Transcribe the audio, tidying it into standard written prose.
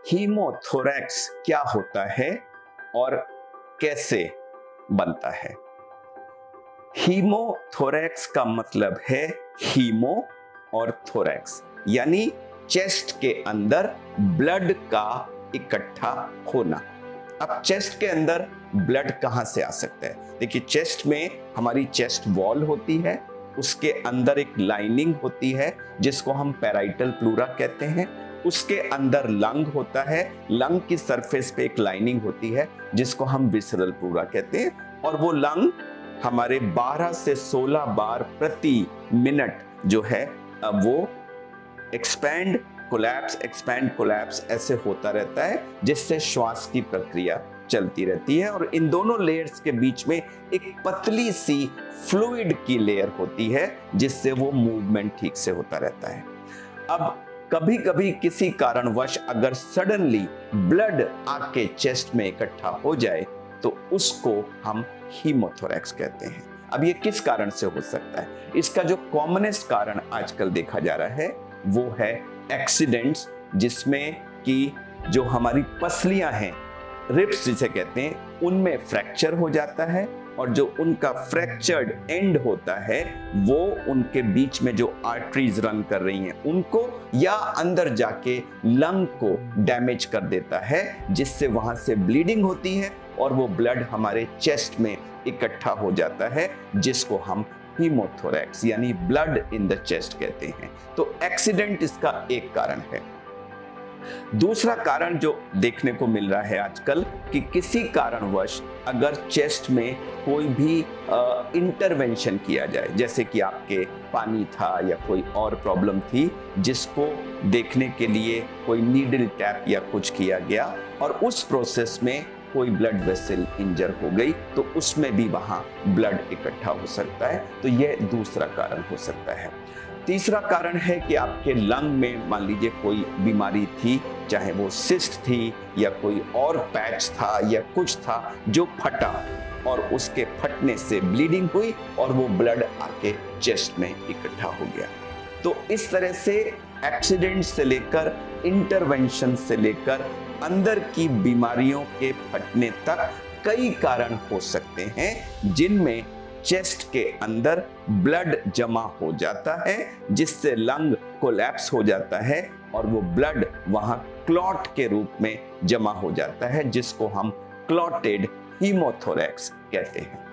हीमोथोरैक्स क्या होता है और कैसे बनता है? हीमोथोरैक्स का मतलब है हीमो और थोरैक्स, यानी चेस्ट के अंदर ब्लड का इकट्ठा होना। अब चेस्ट के अंदर ब्लड कहां से आ सकता है? देखिए, चेस्ट में हमारी चेस्ट वॉल होती है, उसके अंदर एक लाइनिंग होती है जिसको हम पैराइटल प्लूरा कहते हैं। उसके अंदर लंग होता है, लंग की सरफेस पे एक लाइनिंग होती है जिसको हम विसरल प्लूरा कहते हैं, और वो लंग हमारे 12 से 16 बार प्रति मिनट जो है वो एक्सपैंड कोलैप्स ऐसे होता रहता है, जिससे श्वास की प्रक्रिया चलती रहती है। और इन दोनों लेयर्स के बीच में एक पतली सी फ्लूइड की लेयर होती है जिससे वो मूवमेंट ठीक से होता रहता है। अब कभी कभी किसी कारणवश अगर सडनली ब्लड आके चेस्ट में इकट्ठा हो जाए तो उसको हम हीमोथोरैक्स कहते हैं। अब ये किस कारण से हो सकता है? इसका जो कॉमनेस्ट कारण आजकल देखा जा रहा है वो है एक्सीडेंट्स, जिसमें कि जो हमारी पसलियां हैं, रिब्स जिसे कहते हैं, उनमें फ्रैक्चर हो जाता है, और जो उनका फ्रैक्चर्ड एंड होता है वो उनके बीच में जो आर्टरीज रन कर रही हैं उनको या अंदर जाके लंग को डैमेज कर देता है, जिससे वहां से ब्लीडिंग होती है और वो ब्लड हमारे चेस्ट में इकट्ठा हो जाता है, जिसको हम हीमोथोरैक्स यानी ब्लड इन द चेस्ट कहते हैं। तो एक्सीडेंट इसका एक कारण है। दूसरा कारण जो देखने को मिल रहा है आजकल कि किसी कारणवश अगर चेस्ट में कोई भी इंटरवेंशन किया जाए, जैसे कि आपके पानी था या कोई और प्रॉब्लम थी जिसको देखने के लिए कोई नीडल टैप या कुछ किया गया और उस प्रोसेस में कोई ब्लड वेसल इंजर हो गई, तो उसमें भी वहां ब्लड इकट्ठा हो सकता है। तो यह दूसरा कारण हो सकता है। तीसरा कारण है कि आपके लंग में मान लीजिए कोई बीमारी थी, चाहे वो सिस्ट थी या कोई और पैच था या कुछ था जो फटा, और उसके फटने से ब्लीडिंग हुई और वो ब्लड आके चेस्ट में इकट्ठा हो गया। तो इस तरह से एक्सीडेंट से लेकर इंटरवेंशन से लेकर अंदर की बीमारियों के फटने तक कई कारण हो सकते हैं, जिनमें चेस्ट के अंदर ब्लड जमा हो जाता है, जिससे लंग कोलैप्स हो जाता है और वो ब्लड वहां क्लॉट के रूप में जमा हो जाता है, जिसको हम क्लॉटेड हीमोथोरैक्स कहते हैं।